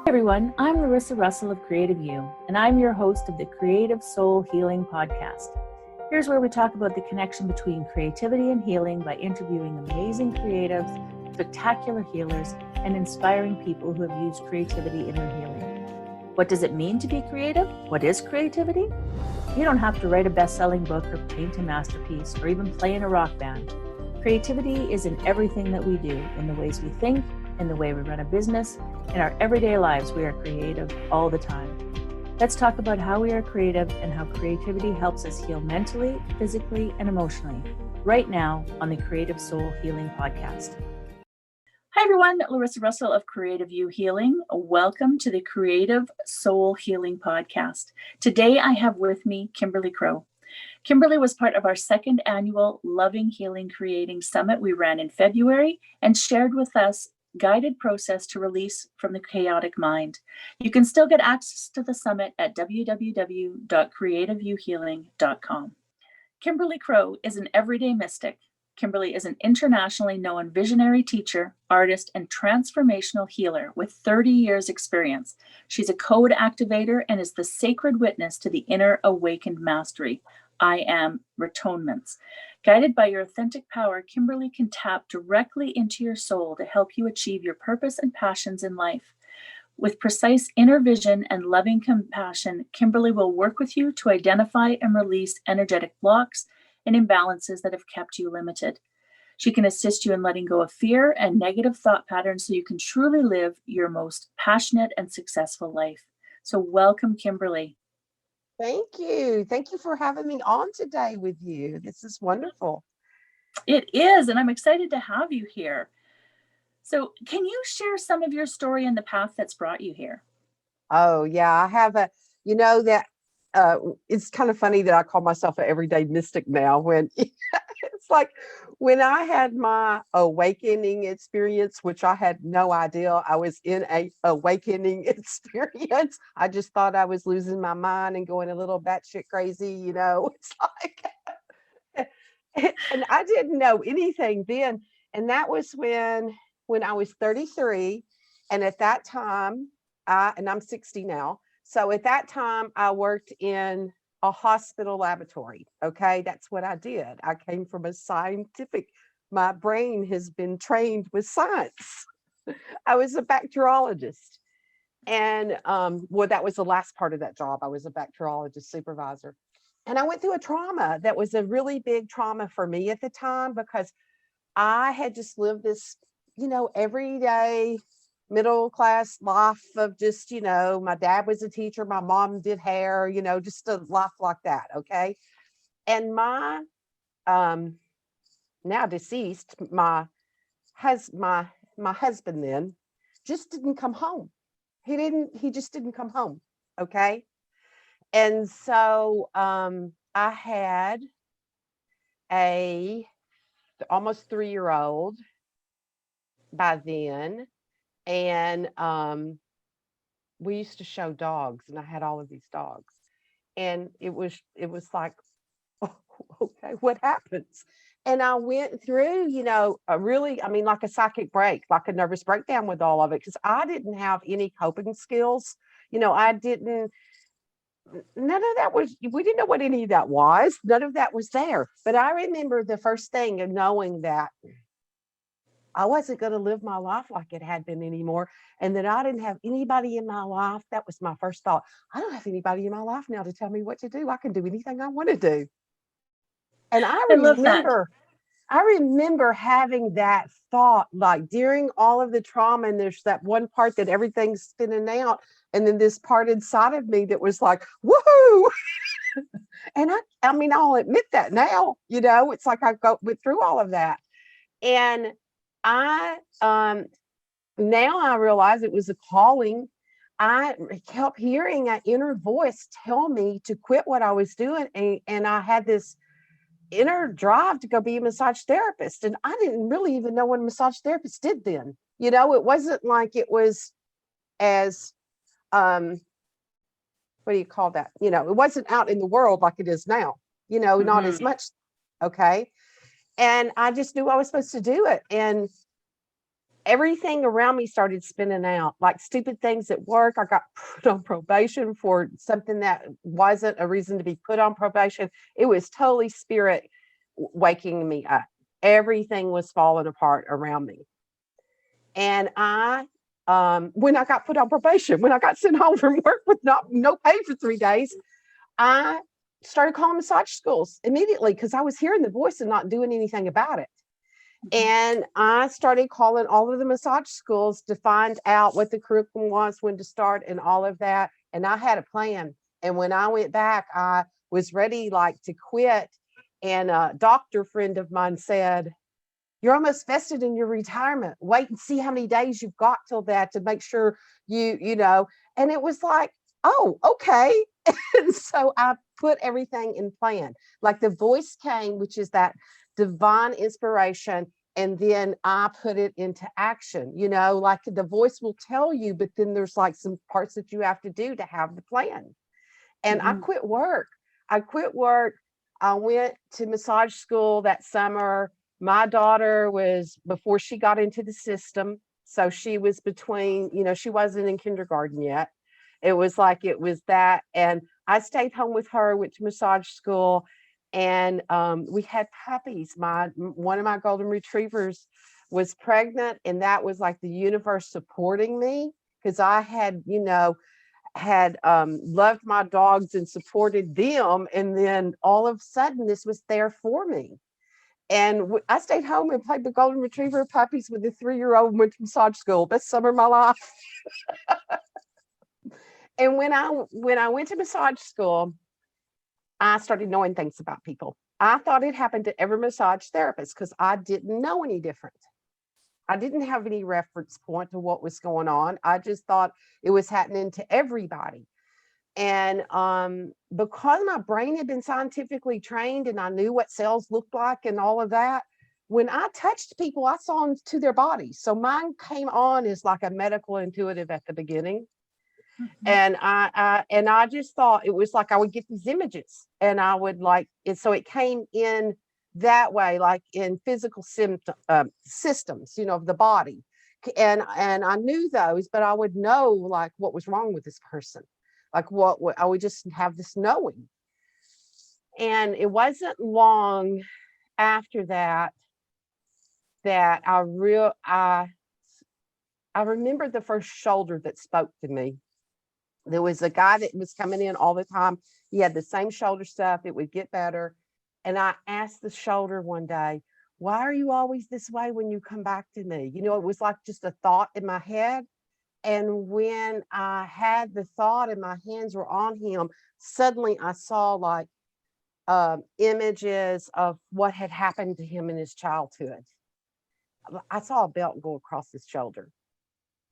Everyone, I'm Larissa Russell of Creative You, and I'm your host of the Creative Soul Healing Podcast. Here's where we talk about the connection between creativity and healing by interviewing amazing creatives, spectacular healers, and inspiring people who have used creativity in their healing. What does it mean to be creative? What is creativity? You don't have to write a best-selling book or paint a masterpiece or even play in a rock band. Creativity is in everything that we do, in the ways we think, in the way we run a business. In our everyday lives, we are creative all the time. Let's talk about how we are creative and how creativity helps us heal mentally, physically, and emotionally, right now on the Creative Soul Healing Podcast. Hi everyone, Larissa Russell of Creative You Healing. Welcome to the Creative Soul Healing Podcast. Today I have with me Kimberly Crowe. Kimberly was part of our second annual Loving, Healing, Creating Summit we ran in February and shared with us guided process to release from the chaotic mind. You can still get access to the summit at www.creativeviewhealing.com. Kimberly Crowe is an everyday mystic. Kimberly is an internationally known visionary teacher, artist, and transformational healer with 30 years experience. She's a code activator and is the sacred witness to the inner awakened mastery. I am Retonements. Guided by your authentic power, Kimberly can tap directly into your soul to help you achieve your purpose and passions in life. With precise inner vision and loving compassion, Kimberly will work with you to identify and release energetic blocks and imbalances that have kept you limited. She can assist you in letting go of fear and negative thought patterns so you can truly live your most passionate and successful life. So welcome, Kimberly. Thank you. Thank you for having me on today with you. This is wonderful. It is, and I'm excited to have you here. So can you share some of your story and the path that's brought you here? Oh, yeah. I have that it's kind of funny that I call myself an everyday mystic now when it's like when I had my awakening experience, which I had no idea I was in a awakening experience. I just thought I was losing my mind and going a little batshit crazy. It's like, and I didn't know anything then. And that was when I was 33. And at that time, and I'm 60 now. So at that time, I worked in a hospital laboratory. Okay. That's what I did. I came from my brain has been trained with science. I was a bacteriologist. And well, that was the last part of that job. I was a bacteriologist supervisor. And I went through a trauma that was a really big trauma for me at the time because I had just lived this, everyday middle class life of just, my dad was a teacher, my mom did hair, just a life like that. Okay. And my now deceased, my husband then just didn't come home. He just didn't come home. Okay. And so I had a almost 3-year-old by then. And we used to show dogs, and I had all of these dogs. And it was like, oh, okay, what happens? And I went through, like a psychic break, like a nervous breakdown with all of it, because I didn't have any coping skills. None of that we didn't know what any of that was. None of that was there. But I remember the first thing of knowing that I wasn't going to live my life like it had been anymore. And that I didn't have anybody in my life. That was my first thought. I don't have anybody in my life now to tell me what to do. I can do anything I want to do. And I love that. I remember having that thought, like during all of the trauma, and there's that one part that everything's spinning out. And then this part inside of me that was like, woohoo. And I'll admit that now, it's like went through all of that. And I now I realize it was a calling. I kept hearing an inner voice tell me to quit what I was doing. And I had this inner drive to go be a massage therapist. And I didn't really even know what a massage therapist did then. It wasn't like it was as what do you call that? It wasn't out in the world like it is now, not as much. Okay. And I just knew I was supposed to do it. And everything around me started spinning out, like stupid things at work. I got put on probation for something that wasn't a reason to be put on probation. It was totally spirit waking me up. Everything was falling apart around me. And when I got put on probation, when I got sent home from work with no pay for 3 days, I started calling massage schools immediately because I was hearing the voice and not doing anything about it. And I started calling all of the massage schools to find out what the curriculum was, when to start, and all of that. And I had a plan. And when I went back, I was ready like to quit. And a doctor friend of mine said, "You're almost vested in your retirement. Wait and see how many days you've got till that to make sure you know." And it was like, oh, okay. And so I put everything in plan. Like the voice came, which is that divine inspiration. And then I put it into action, like the voice will tell you, but then there's like some parts that you have to do to have the plan. And I quit work. I went to massage school that summer. My daughter was before she got into the system. So she was between, she wasn't in kindergarten yet. It was that. And I stayed home with her, went to massage school, and we had puppies. One of my golden retrievers was pregnant, and that was like the universe supporting me, because I had, loved my dogs and supported them. And then all of a sudden this was there for me. And I stayed home and played the golden retriever puppies with the 3-year-old and went to massage school. Best summer of my life. And when I went to massage school, I started knowing things about people. I thought it happened to every massage therapist because I didn't know any different. I didn't have any reference point to what was going on. I just thought it was happening to everybody. And because my brain had been scientifically trained and I knew what cells looked like and all of that, when I touched people, I saw into their bodies. So mine came on as like a medical intuitive at the beginning. And I just thought it was like I would get these images and I would and so it came in that way, like in physical systems, of the body. And I knew those, but I would know like what was wrong with this person. Like what I would just have this knowing. And it wasn't long after that I remembered the first shoulder that spoke to me. There was a guy that was coming in all the time. He had the same shoulder stuff. It would get better. And I asked the shoulder one day, "Why are you always this way when you come back to me?" It was like just a thought in my head. And when I had the thought and my hands were on him, suddenly I saw like images of what had happened to him in his childhood. I saw a belt go across his shoulder.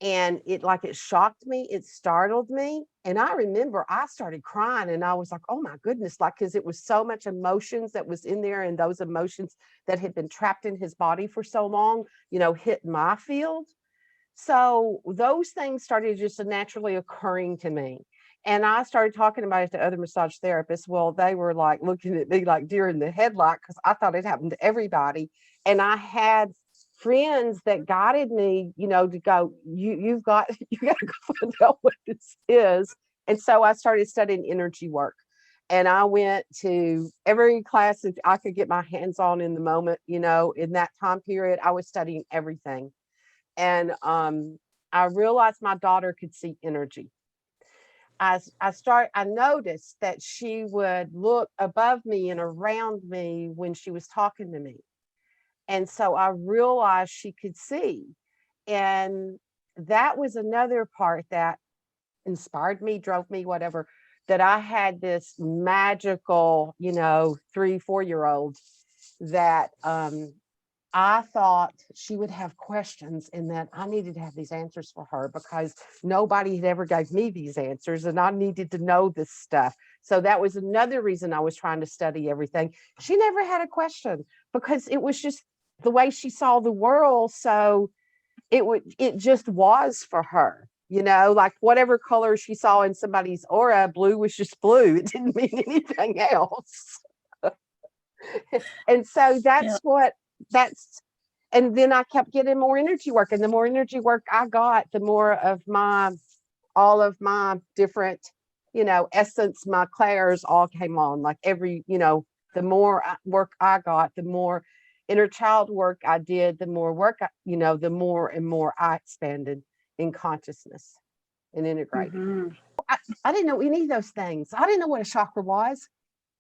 And it shocked me, it startled me. And I remember I started crying and I was like, oh my goodness, because it was so much emotions that was in there, and those emotions that had been trapped in his body for so long, hit my field. So those things started just naturally occurring to me. And I started talking about it to other massage therapists. Well, they were like looking at me like deer in the headlight because I thought it happened to everybody. And I had friends that guided me, to go, you got to go find out what this is. And so I started studying energy work. And I went to every class that I could get my hands on in the moment, in that time period. I was studying everything. And I realized my daughter could see energy. I noticed that she would look above me and around me when she was talking to me. And so I realized she could see. And that was another part that inspired me, drove me, whatever, that I had this magical, 3-4-year-old that I thought she would have questions and that I needed to have these answers for her because nobody had ever gave me these answers and I needed to know this stuff. So that was another reason I was trying to study everything. She never had a question because it was just the way she saw the world. So it just was for her, like whatever color she saw in somebody's aura, blue was just blue. It didn't mean anything else. And so that's And then I kept getting more energy work. And the more energy work I got, the more of all of my different, essence, my clairs all came on. Like the more work I got, the more inner child work I did, the more work, the more and more I expanded in consciousness and integrated. Mm-hmm. I didn't know any of those things. I didn't know what a chakra was.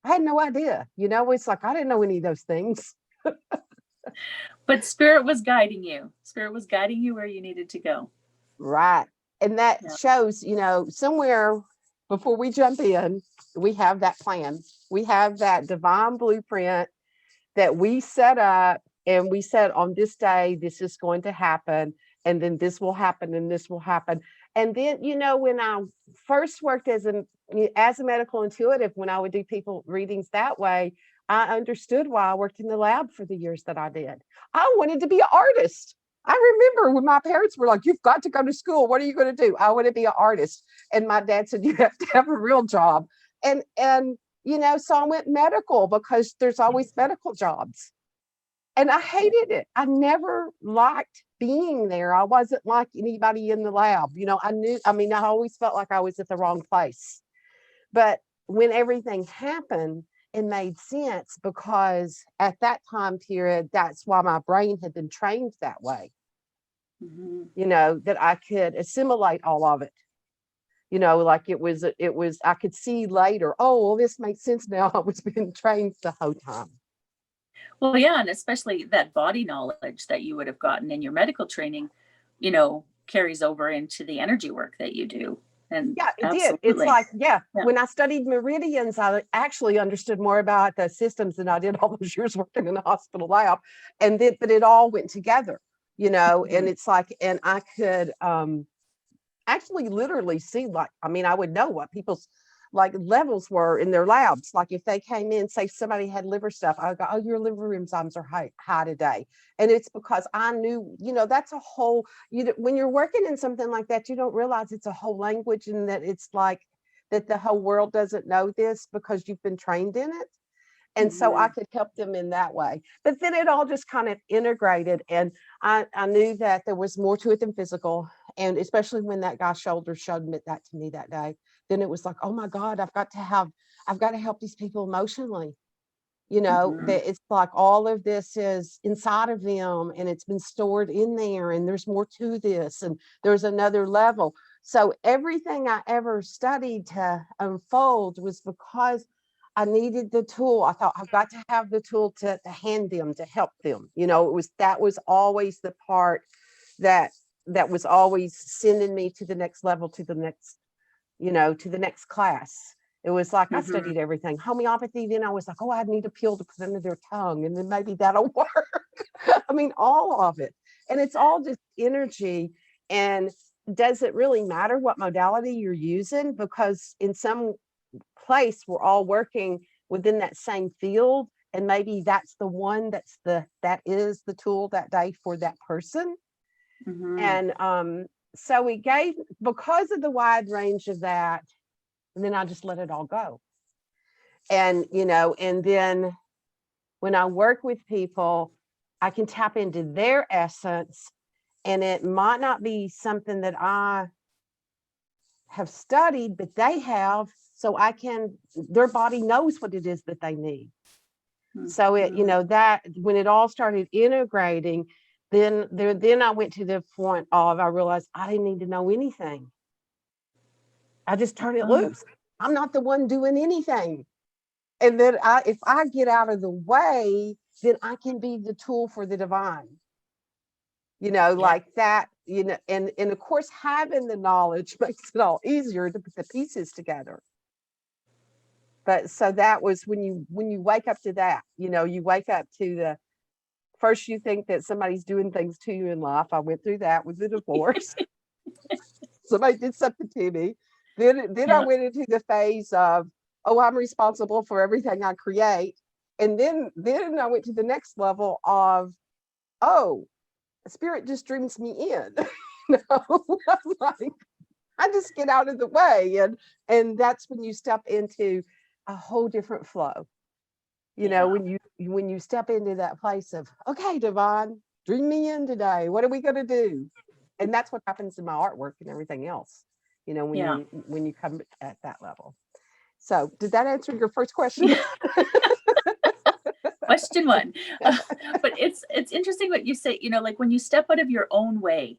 I had no idea. It's like I didn't know any of those things. But spirit was guiding you. Spirit was guiding you where you needed to go. Right. And that shows, somewhere before we jump in, we have that plan. We have that divine blueprint that we set up, and we said on this day, this is going to happen. And then this will happen and this will happen. And then, when I first worked as a medical intuitive, when I would do people readings that way, I understood why I worked in the lab for the years that I did. I wanted to be an artist. I remember when my parents were like, you've got to go to school. What are you going to do? I want to be an artist. And my dad said, you have to have a real job. And so I went medical because there's always medical jobs. And I hated it. I never liked being there. I wasn't like anybody in the lab. I always felt like I was at the wrong place. But when everything happened, it made sense, because at that time period, that's why my brain had been trained that way. Mm-hmm. That I could assimilate all of it. Like it was, I could see later, oh, well, this makes sense now. I was being trained the whole time. Well, yeah, and especially that body knowledge that you would have gotten in your medical training, carries over into the energy work that you do. And yeah, it did. It's like, when I studied meridians, I actually understood more about the systems than I did all those years working in a hospital lab. But it all went together, mm-hmm. And it's like, and I could actually literally see, like, I would know what people's levels were in their labs. Like if they came in, say somebody had liver stuff, I would go, oh, your liver enzymes are high today. And it's because I knew, that's a whole, when you're working in something like that, you don't realize it's a whole language, and that it's like that the whole world doesn't know this because you've been trained in it. And mm-hmm. so I could help them in that way. But then it all just kind of integrated. And I knew that there was more to it than physical. And especially when that guy's shoulder showed that to me that day, then it was like, oh my God, I've got to help these people emotionally. Mm-hmm. That it's like all of this is inside of them, and it's been stored in there, and there's more to this, and there's another level. So everything I ever studied to unfold was because I needed the tool. I thought I've got to have the tool to hand them, to help them. That was always the part that was always sending me to the next level, to the next, to the next class. It was like, mm-hmm. I studied everything. Homeopathy, then I was like, oh, I need a pill to put under their tongue, and then maybe that'll work. All of it. And it's all just energy. And does it really matter what modality you're using? Because in some place, we're all working within that same field. And maybe that's the one that is the tool that day for that person. Mm-hmm. And so we gave, because of the wide range of that, and then I just let it all go. And, and then when I work with people, I can tap into their essence, and it might not be something that I have studied, but they have, so their body knows what it is that they need. Mm-hmm. So it, that when it all started integrating, then I went to the point of, I realized I didn't need to know anything. I just turn it loose. I'm not the one doing anything. And then if I get out of the way, then I can be the tool for the divine. Like that, and of course, having the knowledge makes it all easier to put the pieces together. But so that was when you wake up to that, you wake up to the first, you think that somebody's doing things to you in life. I went through that with the divorce. Somebody did something to me. Then I went into the phase of, oh, I'm responsible for everything I create. And then I went to the next level of, oh, spirit just dreams me in. I'm like, I just get out of the way. And that's when you step into a whole different flow. When you step into that place of, okay, divine, dream me in today. What are we going to do? And that's what happens in my artwork and everything else, you know, Yeah. when you come at that level. So did that answer your first question? Question one. But it's interesting what you say, you know, like when you step out of your own way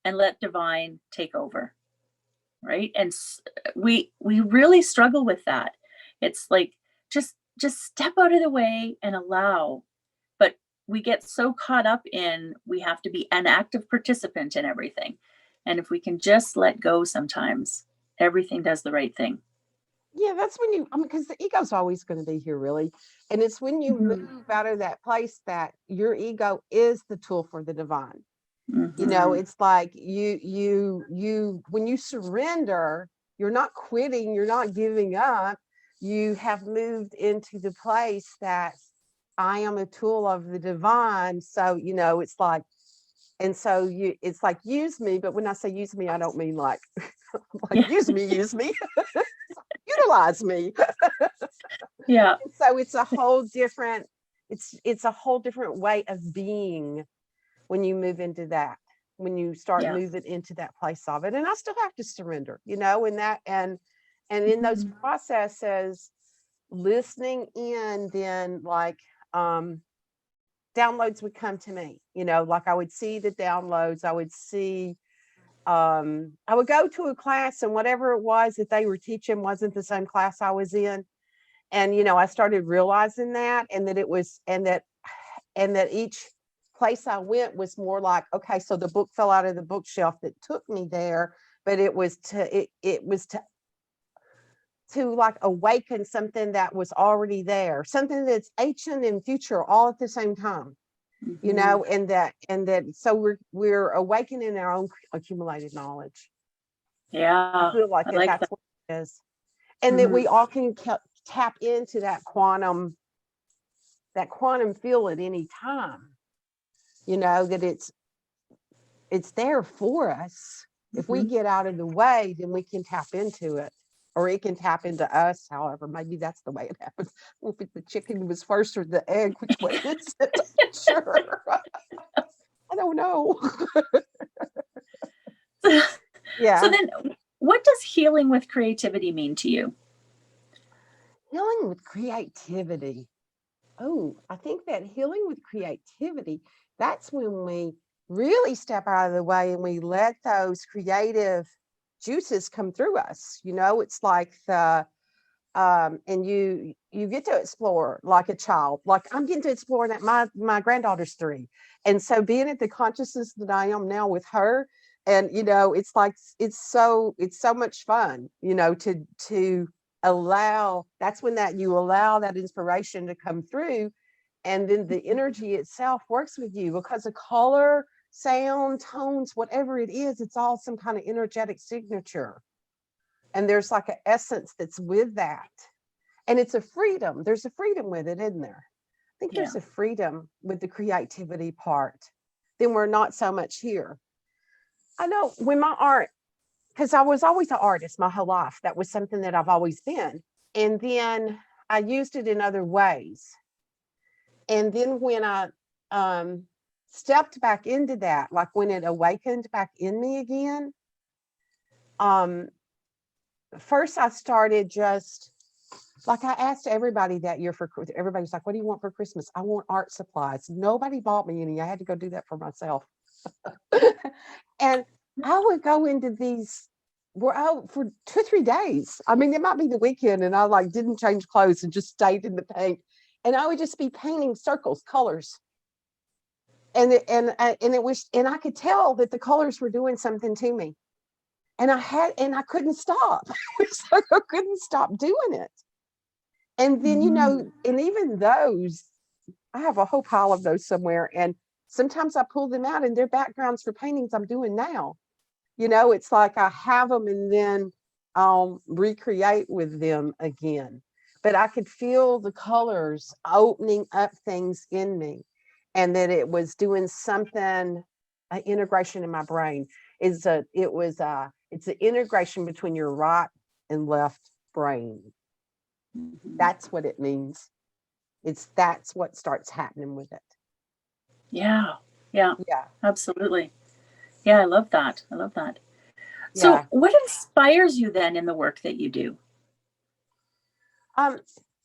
and let divine take over, right? And we really struggle with that. It's like just step out of the way and allow. But we get so caught up in we have to be an active participant in everything. And if we can just let go sometimes, everything does the right thing. Yeah, that's when you, I mean, because the ego's always going to be here, really. And it's when you move out of that place that your ego is the tool for the divine. You know, it's like when you surrender, you're not quitting, you're not giving up. You have moved into the place that I am a tool of the divine. So, you know, it's like, and so it's like, use me. But when I say use me, I don't mean like, Yeah. use me, utilize me. Yeah. So it's a whole different, it's a whole different way of being when you move into that, when you start Yeah. moving into that place of it. And I still have to surrender, you know, in that, and in those processes, listening in, then like downloads would come to me, you know, like I would see the downloads, I would see I would go to a class, and whatever it was that they were teaching wasn't the same class I was in. And you know, I started realizing that, and that it was, and that each place I went was more like, okay, so the book fell out of the bookshelf that took me there, but it was to like awaken something that was already there, something that's ancient and future all at the same time, you know. And that so we're awakening our own accumulated knowledge. I Yeah. feel like I like that's that. what it is. And that we all can tap into that quantum field at any time, you know, that it's there for us. If we get out of the way, then we can tap into it, or it can tap into us. However, maybe that's the way it happens. If the chicken was first or the egg, which way is it? Sure. I don't know. So Yeah. then what does healing with creativity mean to you? Healing with creativity. Oh, I think that healing with creativity, that's when we really step out of the way and we let those creative juices come through us. You know, it's like and you get to explore like a child. Like I'm getting to explore that my granddaughter's 3. And so being at the consciousness that I am now with her, and you know, it's like it's so much fun, you know, to allow, that's when that you allow that inspiration to come through, and then the energy itself works with you, because the color, sound, tones, whatever it is, it's all some kind of energetic signature, and there's like an essence that's with that, and it's a freedom. There's a freedom with it, isn't there? I think Yeah. there's a freedom with the creativity part. Then we're not so much here. I know when my art, because I was always an artist my whole life. That was something that I've always been. And then I used it in other ways. And then when I stepped back into that, like when it awakened back in me again, first I started just like, I asked everybody that year everybody's like, what do you want for Christmas? I want art supplies. Nobody bought me any. I had to go do that for myself. And I would go into these, we're out for 2 or 3 days. I mean, it might be the weekend, and I like didn't change clothes and just stayed in the paint. And I would just be painting circles, colors. And it was, and I could tell that the colors were doing something to me. And I couldn't stop. It's like I couldn't stop doing it. And then, you know, and even those, I have a whole pile of those somewhere. And sometimes I pull them out, and they're backgrounds for paintings I'm doing now. You know, it's like I have them and then I'll recreate with them again. But I could feel the colors opening up things in me, and that it was doing something, an integration in my brain. It's an integration between your right and left brain. That's what it means. That's what starts happening with it. Yeah. Yeah. Yeah. Absolutely. Yeah, I love that. I love that. So, Yeah. what inspires you then in the work that you do? Um,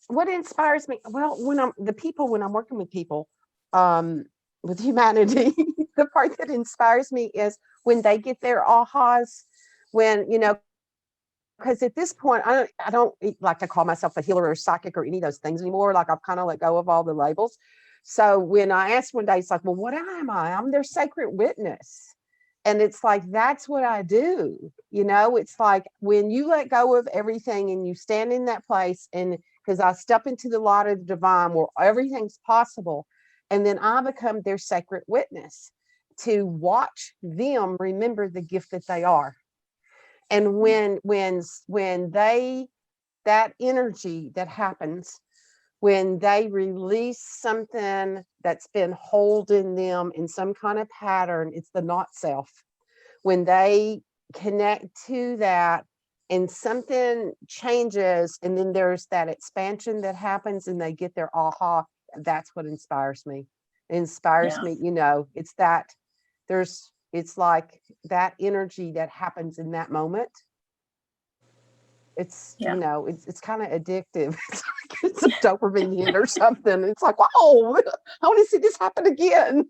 what inspires me? Well, when I'm working with people, um, with humanity, the part that inspires me is when they get their ahas, when, because at this point, I don't like to call myself a healer or psychic or any of those things anymore. Like I've kind of let go of all the labels. So when I asked one day, it's like, well, what am I? I'm their sacred witness. And it's like, that's what I do. It's like when you let go of everything and you stand in that place, and because I step into the light of the divine where everything's possible. And then I become their sacred witness to watch them remember the gift that they are. And when they, that energy that happens when they release something that's been holding them in some kind of pattern, it's the not self. When they connect to that and something changes, and then there's that expansion that happens and they get their aha, that's what inspires me. It inspires Yeah. me, it's that it's like that energy that happens in that moment. It's Yeah. it's kind of addictive. It's like it's a dopamine hit or something. It's like, wow, I want to see this happen again.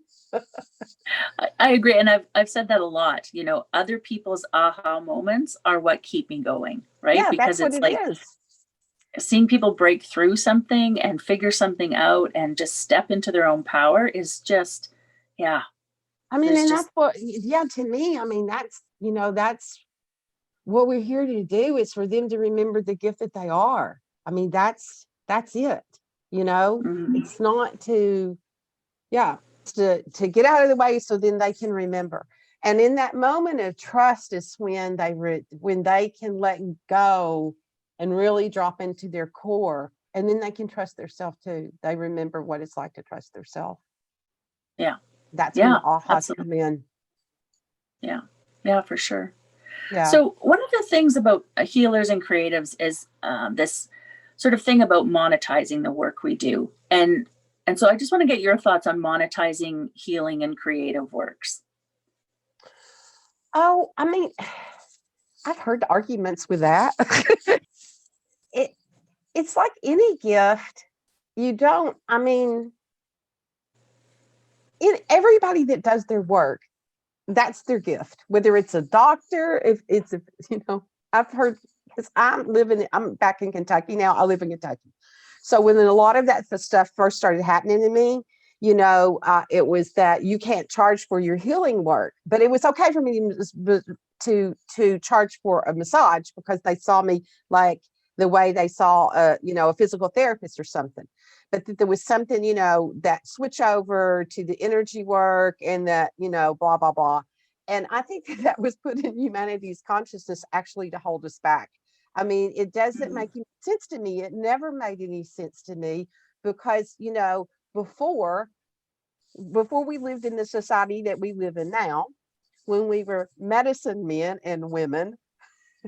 I agree. And I've said that a lot. Other people's aha moments are what keep me going, right? Yeah, Because that's what it's it like is. seeing people break through something and figure something out and just step into their own power is just, yeah, I mean, there's and just, that's what, yeah, to me, I mean, that's what we're here to do, is for them to remember the gift that they are. I mean, that's it. mhm. It's not to, yeah, it's to get out of the way so then they can remember. And in that moment of trust is when when they can let go and really drop into their core, and then they can trust themselves too. They remember what it's like to trust themselves. Yeah, That's when yeah, the ahas absolutely. come in. Yeah, yeah, for sure. Yeah. So one of the things about healers and creatives is this sort of thing about monetizing the work we do, and so I just want to get your thoughts on monetizing healing and creative works. Oh, I mean, I've heard arguments with that. it it's like any gift. You don't, I mean, everybody that does their work, that's their gift. Whether it's a doctor, if it's a, I've heard, because I'm back in Kentucky now. I live in Kentucky. So when a lot of that stuff first started happening to me, it was that you can't charge for your healing work, but it was okay for me to charge for a massage because they saw me like the way they saw a physical therapist or something. But that there was something, that switch over to the energy work and that, blah, blah, blah. And I think that was put in humanity's consciousness actually to hold us back. I mean, it doesn't Mhm. make any sense to me. It never made any sense to me because, before before we lived in the society that we live in now, when we were medicine men and women,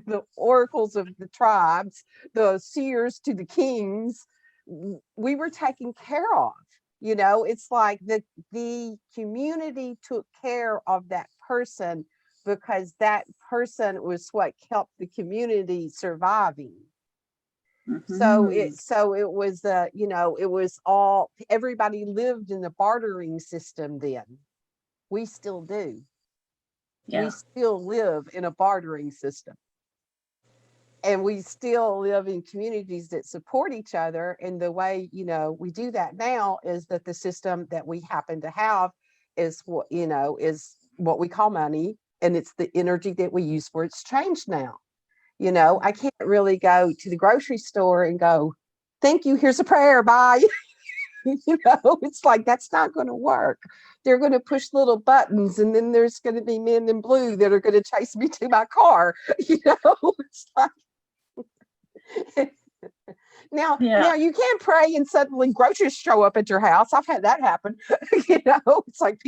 the oracles of the tribes, the seers to the kings, we were taken care of. It's like the community took care of that person because that person was what kept the community surviving. Mhm. So it was it was all, everybody lived in the bartering system then. We still do. We Yeah, still live in a bartering system, and we still live in communities that support each other. And the way we do that now is that the system that we happen to have is what we call money, and it's the energy that we use for exchange now. I can't really go to the grocery store and go, thank you, here's a prayer, bye. It's like, that's not going to work. They're going to push little buttons, and then there's going to be men in blue that are going to chase me to my car. It's like, now yeah, you can't pray and suddenly groceries show up at your house. I've had that happen. It's like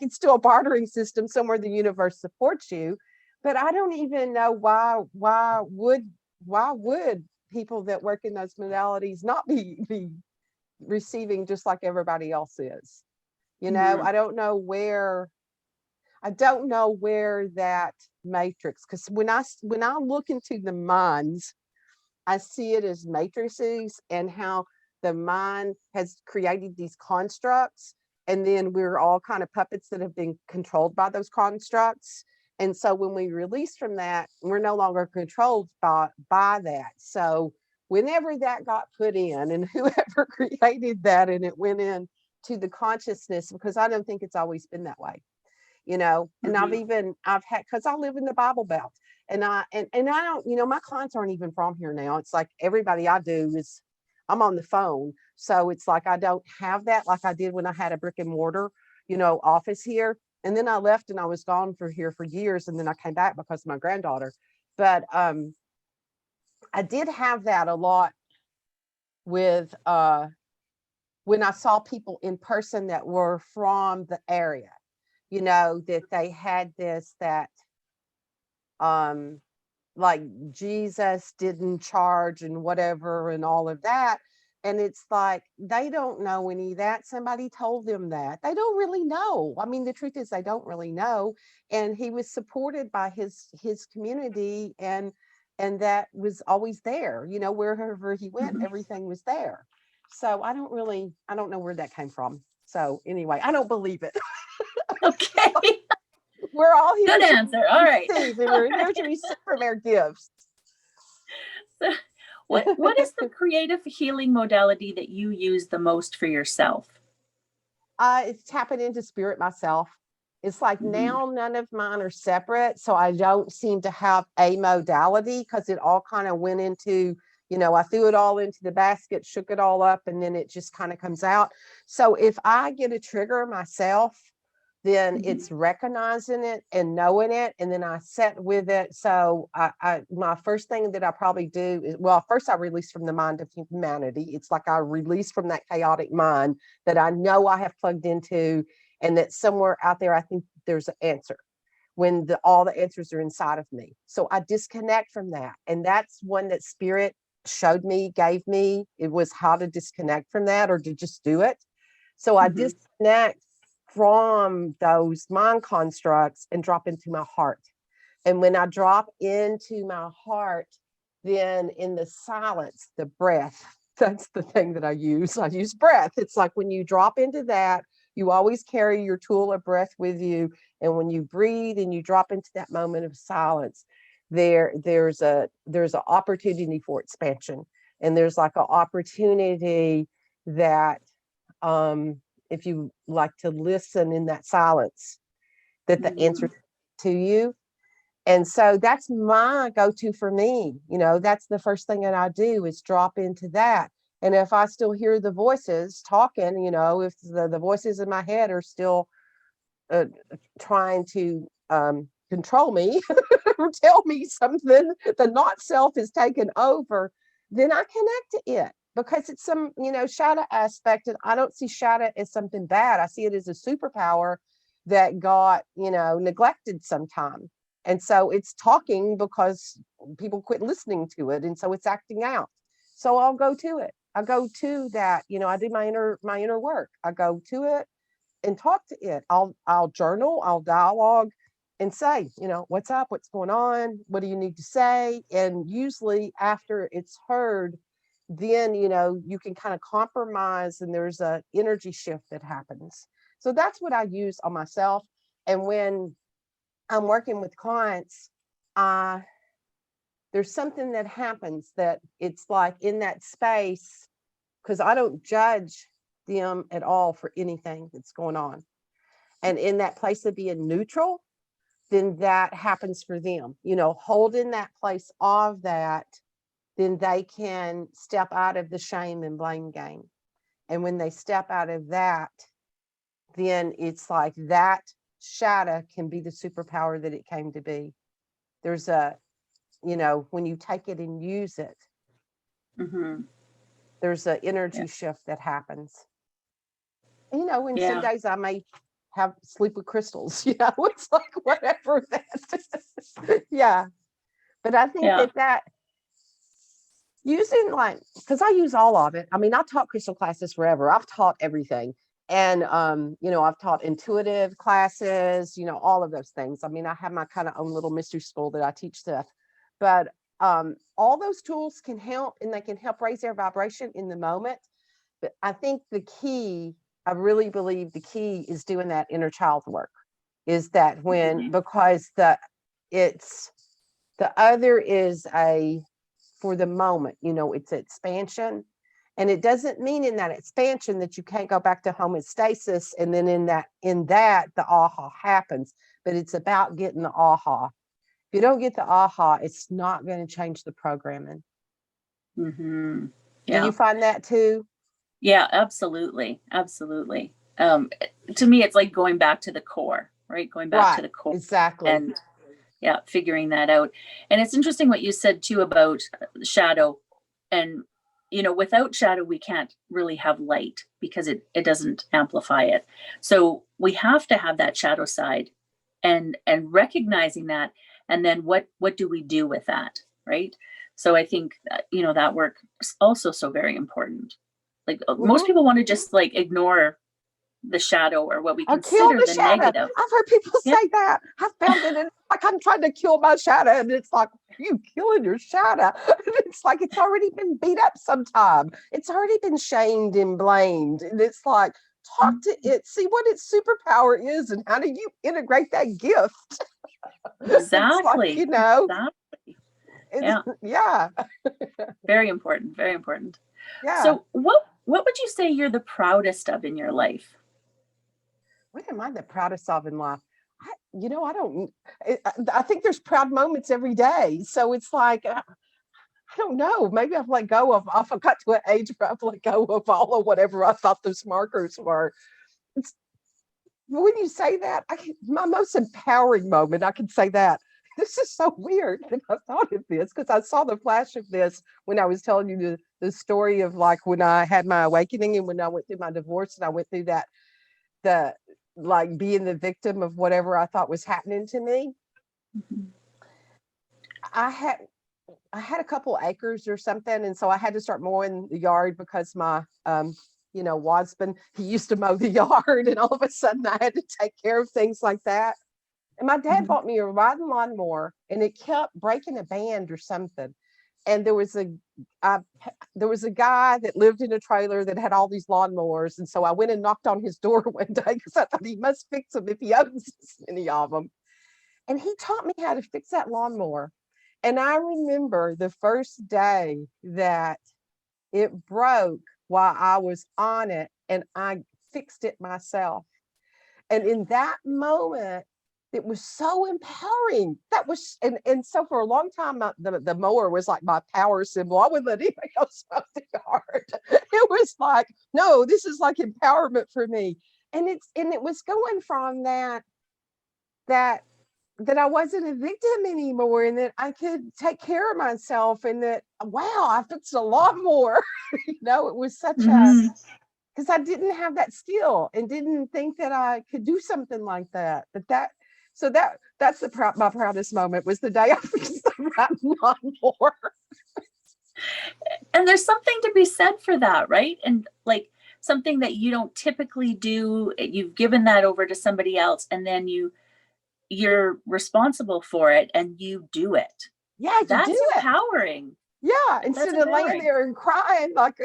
it's still a bartering system somewhere the universe supports you. But I don't even know why would people that work in those modalities not be receiving just like everybody else is. I don't know where that matrix, because when I look into the minds, I see it as matrices, and how the mind has created these constructs, and then we're all kind of puppets that have been controlled by those constructs. And so when we release from that, we're no longer controlled by that. So whenever that got put in, and whoever created that, and it went in to the consciousness, because I don't think it's always been that way. And I've had, because I live in the Bible Belt, and I don't, my clients aren't even from here now. It's like everybody I do is, I'm on the phone. So it's like, I don't have that like I did when I had a brick and mortar, office here. And then I left, and I was gone for years. And then I came back because of my granddaughter. But I did have that a lot with, when I saw people in person that were from the area, that they had that like Jesus didn't charge and whatever and all of that. And it's like, they don't know any of that. Somebody told them that. They don't really know. I mean, the truth is, they don't really know. And he was supported by his community, and that was always there, wherever he went, everything was there. So I don't know where that came from. So anyway, I don't believe it. Okay. We're all here. Good answer. All right. And we're here to receive from our gifts. So what is the creative healing modality that you use the most for yourself? It's tapping into spirit myself. It's like now none of mine are separate. So I don't seem to have a modality, because it all kind of went into, I threw it all into the basket, shook it all up, and then it just kind of comes out. So if I get a trigger myself, then it's recognizing it and knowing it, and then I set with it. So my first thing that I probably do is, well, first I release from the mind of humanity. It's like I release from that chaotic mind that I know I have plugged into, and that somewhere out there I think there's an answer, when all the answers are inside of me. So I disconnect from that, and that's one that spirit showed me, gave me. It was how to disconnect from that, or to just do it. So I disconnect from those mind constructs and drop into my heart. And when I drop into my heart, then in the silence, the breath, that's the thing that I use. I use breath. It's like when you drop into that, you always carry your tool of breath with you. And when you breathe and you drop into that moment of silence, there's an opportunity for expansion. And there's like an opportunity that, if you like to listen in that silence, that the answer to you. And so that's my go-to for me. That's the first thing that I do, is drop into that. And if I still hear the voices talking, if the voices in my head are still trying to control me or tell me something, the not self is taken over, then I connect to it. Because it's some, shatter aspect, and I don't see shatter as something bad. I see it as a superpower that got, neglected sometime. And so it's talking because people quit listening to it. And so it's acting out. So I'll go to it. I go to that, I do my inner work. I go to it and talk to it. I'll journal, I'll dialogue and say, what's up, what's going on? What do you need to say? And usually after it's heard, then you can kind of compromise, and there's a energy shift that happens. So that's what I use on myself. And when I'm working with clients, there's something that happens that it's like in that space, because I don't judge them at all for anything that's going on. And in that place of being neutral, then that happens for them, holding that place of that, then they can step out of the shame and blame game. And when they step out of that, then it's like that shatter can be the superpower that it came to be. There's when you take it and use it, there's an energy shift that happens. And some days I may have sleep with crystals, it's like whatever that. Yeah. But I think that using, like, because I use all of it. I mean, I taught crystal classes forever. I've taught everything. And, I've taught intuitive classes, all of those things. I mean, I have my kind of own little mystery school that I teach stuff, but all those tools can help, and they can help raise their vibration in the moment. But I think I really believe the key is doing that inner child work, is that because it's, the other is for the moment, it's expansion. And it doesn't mean in that expansion that you can't go back to homeostasis. And then in that, the aha happens, but it's about getting the aha. If you don't get the aha, it's not going to change the programming. Mm-hmm. Yeah. Do you find that too? Yeah, absolutely. Absolutely. To me, it's like going back to the core, right? Going back to the core. Exactly. And figuring that out. And it's interesting what you said too about shadow. And, without shadow, we can't really have light because it doesn't amplify it. So we have to have that shadow side and recognizing that. And then what do we do with that? Right. So I think, that work is also so very important. Like most people want to just like ignore the shadow or what we consider the negative. I've heard people say that. I found it like I'm trying to kill my shadow, and it's like, you killing your shadow. It's like it's already been beat up sometime. It's already been shamed and blamed. And it's like, talk to it, see what its superpower is, and how do you integrate that gift? Exactly. It's like, exactly. Yeah. Very important. Very important. Yeah. So what would you say you're the proudest of in your life? What am I the proudest of in life? I think there's proud moments every day. So it's like, I don't know. Maybe I've let go of, I've got to an age where I've let go of all of whatever I thought those markers were. When you say that, my most empowering moment, I can say that. This is so weird that I thought of this, because I saw the flash of this when I was telling you the story of like when I had my awakening and when I went through my divorce, and I went through that, like being the victim of whatever I thought was happening to me. Mm-hmm. I had a couple acres or something, and so I had to start mowing the yard because my husband, he used to mow the yard, and all of a sudden I had to take care of things like that. And my dad bought me a riding lawnmower, and it kept breaking a band or something. And there was a guy that lived in a trailer that had all these lawnmowers. And so I went and knocked on his door one day because I thought he must fix them if he owns this many of them. And he taught me how to fix that lawnmower. And I remember the first day that it broke while I was on it, and I fixed it myself. And in that moment, it was so empowering. That was, and so for a long time, the mower was like my power symbol. I wouldn't let anybody else mow the yard. It was like, no, this is like empowerment for me. And it was going from that I wasn't a victim anymore, and that I could take care of myself, and that, wow, I fixed a lawnmower. It was such a, because I didn't have that skill and didn't think that I could do something like that. But that's my proudest moment, was the day I fixed the riding lawnmower. And there's something to be said for that, right? And like something that you don't typically do, you've given that over to somebody else, and then you're responsible for it and you do it. Yeah, that's empowering. Yeah, instead of laying there and crying, like,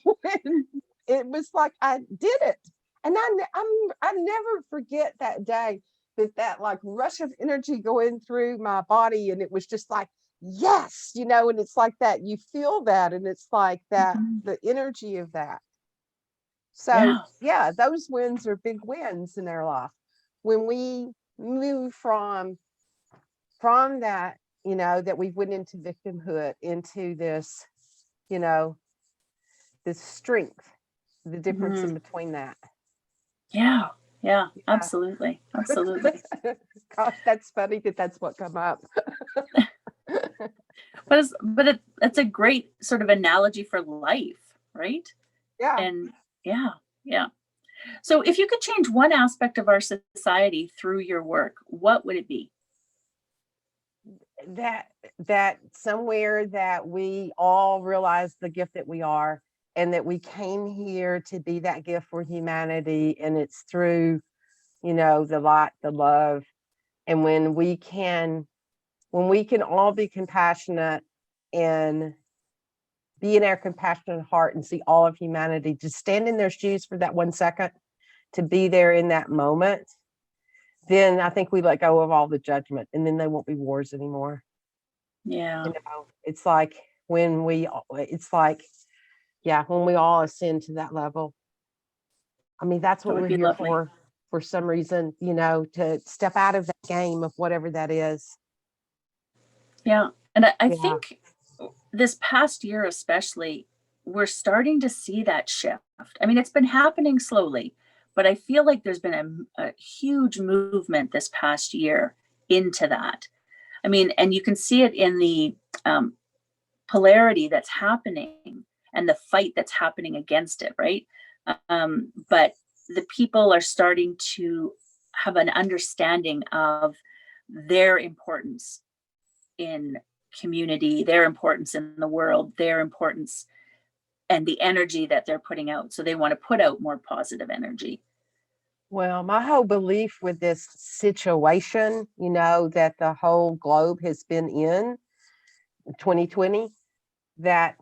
when it was like I did it. And I never forget that day, that like rush of energy going through my body, and it was just like, yes, and it's like that, you feel that, and it's like that, the energy of that. So yeah, those wins are big wins in their life. When we move from that, that we went into victimhood, into this, this strength, the difference in between that. Yeah, absolutely. Gosh, that's funny that's what come up. but it's a great sort of analogy for life, right? Yeah. And yeah. So if you could change one aspect of our society through your work, what would it be? That somewhere that we all realize the gift that we are, and that we came here to be that gift for humanity. And it's through, the light, the love. And when we can all be compassionate and be in our compassionate heart and see all of humanity, just stand in their shoes for that 1 second, to be there in that moment, then I think we let go of all the judgment, and then there won't be wars anymore. Yeah. It's like when we all ascend to that level. I mean, that's what we're here lovely. for some reason, to step out of that game of whatever that is. Yeah. And I think this past year, especially, we're starting to see that shift. I mean, it's been happening slowly, but I feel like there's been a huge movement this past year into that. I mean, and you can see it in the polarity that's happening and the fight that's happening against it, right? But the people are starting to have an understanding of their importance in community, their importance in the world, their importance and the energy that they're putting out. So they want to put out more positive energy. Well, my whole belief with this situation, that the whole globe has been in 2020, that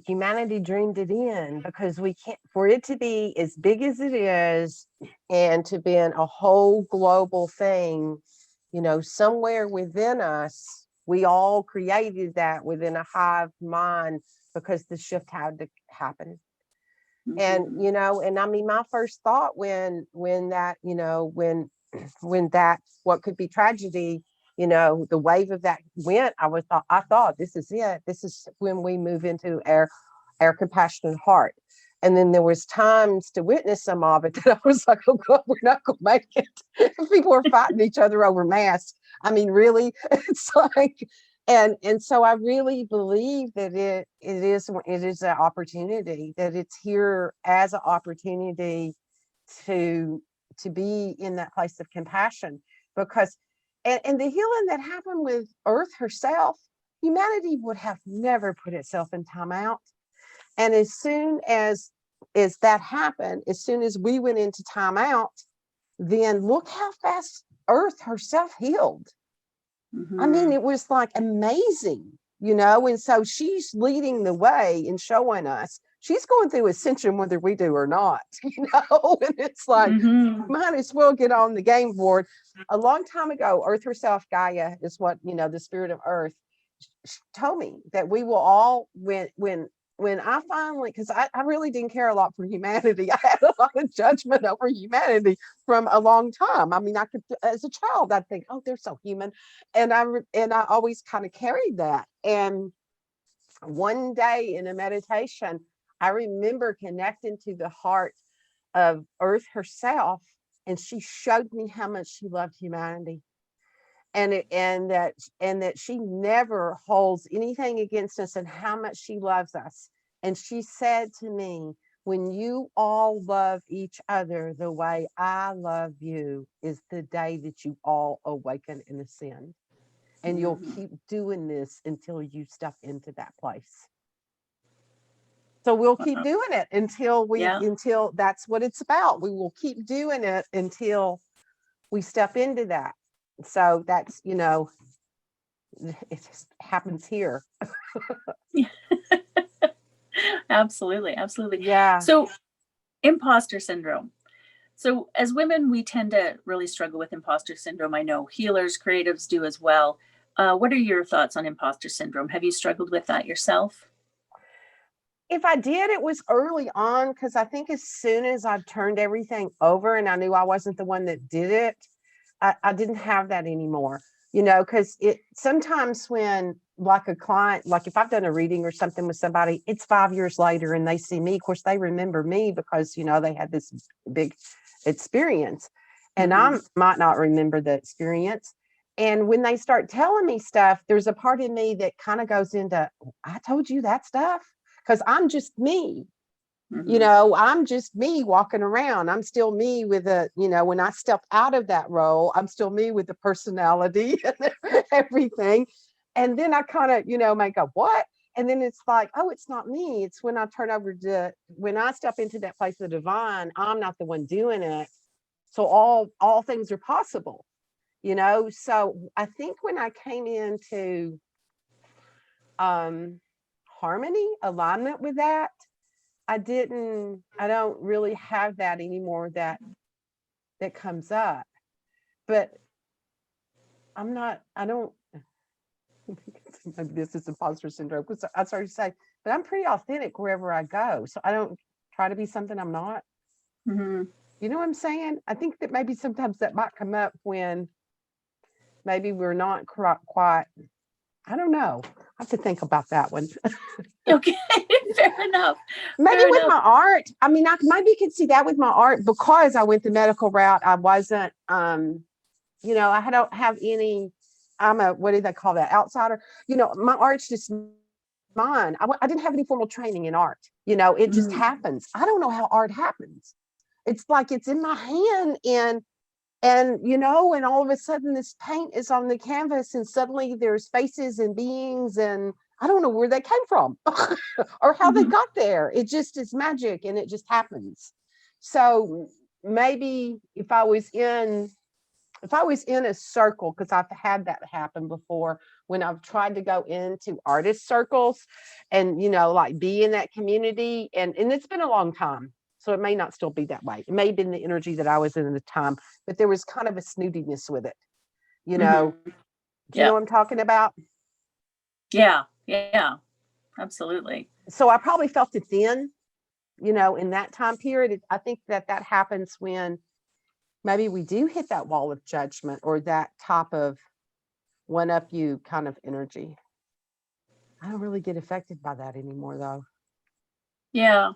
humanity dreamed it in, because we can't, for it to be as big as it is and to be in a whole global thing, somewhere within us, we all created that within a hive mind, because the shift had to happen. Mm-hmm. And, and I mean, my first thought when that, when that, what could be tragedy, the wave of that went, I thought, this is it. This is when we move into our compassionate heart. And then there was times to witness some of it that I was like, oh God, we're not going to make it. People are fighting each other over masks. I mean, really, it's like, and so I really believe that it is an opportunity, that it's here as an opportunity to be in that place of compassion, because and the healing that happened with Earth herself, humanity would have never put itself in timeout. And as soon as that happened, as soon as we went into timeout, then look how fast Earth herself healed. Mm-hmm. I mean, it was like amazing, and so she's leading the way and showing us she's going through ascension whether we do or not, and it's like, might as well get on the game board. A long time ago, Earth herself, Gaia, is what, the spirit of Earth, told me that we will all, when I finally, because I really didn't care a lot for humanity. I had a lot of judgment over humanity from a long time. I mean, I could, as a child, I'd think, oh, they're so human. And I always kind of carried that. And one day in a meditation, I remember connecting to the heart of Earth herself, and she showed me how much she loved humanity. And that she never holds anything against us, and how much she loves us. And she said to me, when you all love each other the way I love you, is the day that you all awaken and ascend. And you'll keep doing this until you step into that place. So we'll keep doing it until that's what it's about. We will keep doing it until we step into that. So that's, it just happens here. Absolutely. Yeah. So imposter syndrome. So as women, we tend to really struggle with imposter syndrome. I know healers, creatives do as well. What are your thoughts on imposter syndrome? Have you struggled with that yourself? If I did, it was early on, because I think as soon as I turned everything over and I knew I wasn't the one that did it, I didn't have that anymore, because it sometimes when, like a client, like if I've done a reading or something with somebody, it's 5 years later and they see me. Of course, they remember me because, they had this big experience, and I might not remember the experience. And when they start telling me stuff, there's a part of me that kind of goes into, I told you that stuff, because I'm just me. I'm just me walking around. I'm still me with when I step out of that role, I'm still me with the personality and everything. And then I kind of, may go, what? And then it's like, oh, it's not me. It's when I when I step into that place of the divine, I'm not the one doing it. So all things are possible, So I think when I came into harmony, alignment with that, I don't really have that anymore that comes up. But I don't maybe this is imposter syndrome, because I started to say, but I'm pretty authentic wherever I go. So I don't try to be something I'm not. Mm-hmm. You know what I'm saying? I think that maybe sometimes that might come up when maybe we're not quite, I don't know. I have to think about that one. Okay, fair enough. Maybe with my art. I mean, I maybe could see that with my art, because I went the medical route. I wasn't, I don't have any, I'm a, what do they call that? Outsider. My art's just mine. I didn't have any formal training in art. It just happens. I don't know how art happens. It's like it's in my hand, and all of a sudden this paint is on the canvas, and suddenly there's faces and beings, and I don't know where they came from or how they got there. It just is magic, and it just happens. So maybe if I was in a circle, because I've had that happen before when I've tried to go into artist circles and, like be in that community, and it's been a long time. So it may not still be that way. It may have been the energy that I was in at the time, but there was kind of a snootiness with it. Do you know what I'm talking about? Yeah, absolutely. So I probably felt it then, in that time period. I think that happens when maybe we do hit that wall of judgment, or that top of one up you kind of energy. I don't really get affected by that anymore, though. Yeah.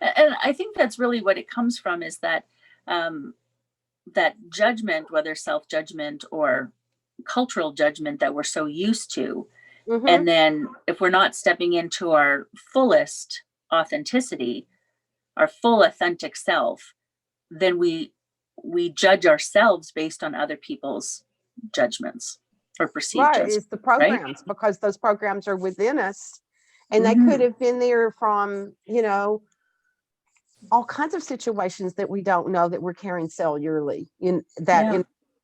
And I think that's really what it comes from, is that that judgment, whether self-judgment or cultural judgment that we're so used to. Mm-hmm. And then if we're not stepping into our fullest authenticity, our full authentic self, then we judge ourselves based on other people's judgments or perceived Right, judgments. it's the programs, right? Because those programs are within us, and they could have been there from, all kinds of situations that we don't know that we're carrying cellularly. It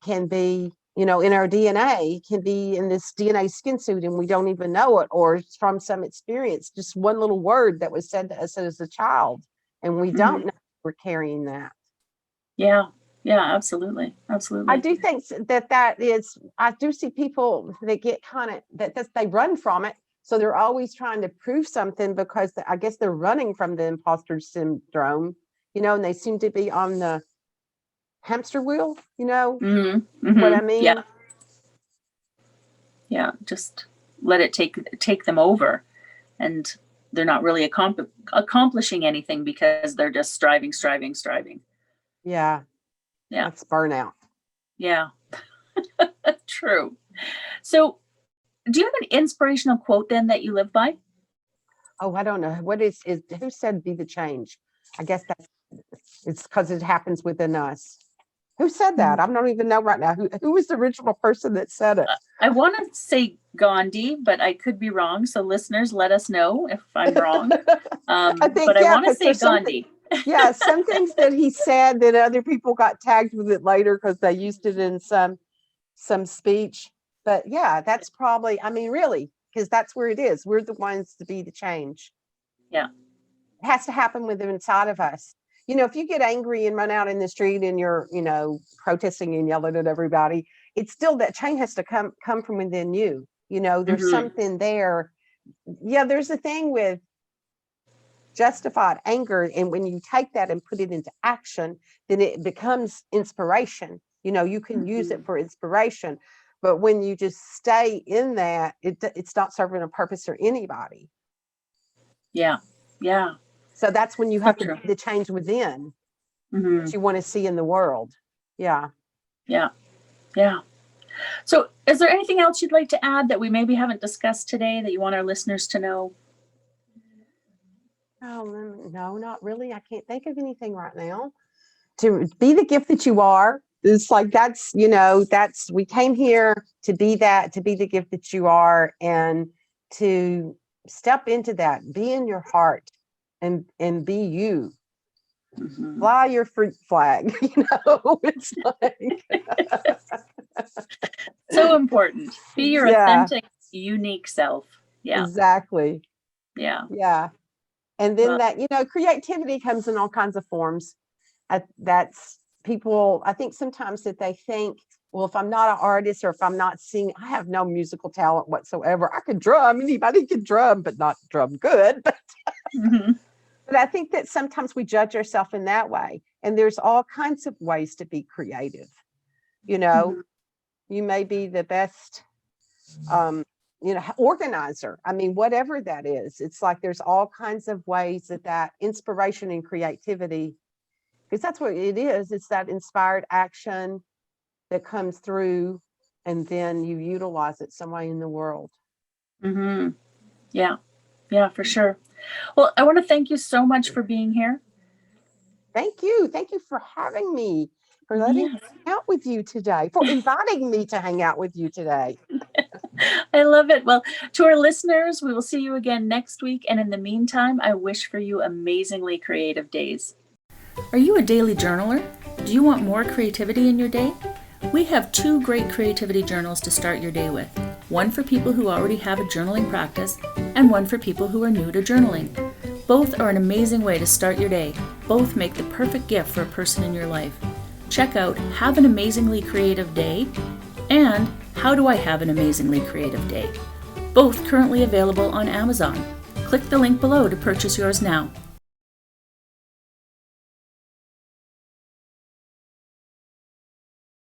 can be, in our DNA, can be in this DNA skin suit, and we don't even know it, or it's from some experience, just one little word that was said to us as a child, and we don't know we're carrying that. Yeah, absolutely. I do think that is, I do see people that get kind of, that they run from it. So they're always trying to prove something, because I guess they're running from the imposter syndrome, and they seem to be on the hamster wheel, what I mean? Yeah, just let it take them over, and they're not really accomplishing anything, because they're just striving. Yeah. That's burnout. Yeah. True. So do you have an inspirational quote then that you live by? Oh, I don't know. What is who said be the change? I guess it's because it happens within us. Who said that? I don't even know right now. Who was the original person that said it? I want to say Gandhi, but I could be wrong. So listeners, let us know if I'm wrong. I want to say Gandhi. Yeah, some things that he said that other people got tagged with it later because they used it in some speech. But yeah, that's probably, really, because that's where it is. We're the ones to be the change. Yeah. It has to happen within inside of us. If you get angry and run out in the street and you're, protesting and yelling at everybody, it's still that change has to come from within you. There's something there. Yeah, there's a thing with justified anger, and when you take that and put it into action, then it becomes inspiration. You can use it for inspiration, but when you just stay in that, it's not serving a purpose for anybody. Yeah So that's when you have to be the change within that you want to see in the world. Yeah So is there anything else you'd like to add that we maybe haven't discussed today that you want our listeners to know? Oh, no, not really. I can't think of anything right now. To be the gift that you are. It's like, we came here to be the gift that you are, and to step into that, be in your heart and be you. Mhm. Fly your fruit flag, it's like So important. Be your yeah, authentic, unique self. Yeah. exactly. Yeah. Yeah. And then Well, that, creativity comes in all kinds of forms. That's people, I think sometimes that they think, well, if I'm not an artist or if I'm not singing, I have no musical talent whatsoever. I could drum. Anybody can drum, but not drum good. mhm. But I think that sometimes we judge ourselves in that way. And there's all kinds of ways to be creative. Mhm. You may be the best, organizer. I mean, whatever that is, it's like there's all kinds of ways that inspiration and creativity, because that's what it is. It's that inspired action that comes through, and then you utilize it some way in the world. Mhm. Yeah. Yeah, for sure. Well, I want to thank you so much for being here. Thank you. Thank you for having me, for letting me Yes. hang out with you today, for inviting me to hang out with you today. I love it. Well, to our listeners, we will see you again next week. And in the meantime, I wish for you amazingly creative days. Are you a daily journaler? Do you want more creativity in your day? We have 2 great creativity journals to start your day with. One for people who already have a journaling practice, and one for people who are new to journaling. Both are an amazing way to start your day. Both make the perfect gift for a person in your life. Check out Have an Amazingly Creative Day and How Do I Have an Amazingly Creative Day? Both currently available on Amazon. Click the link below to purchase yours now.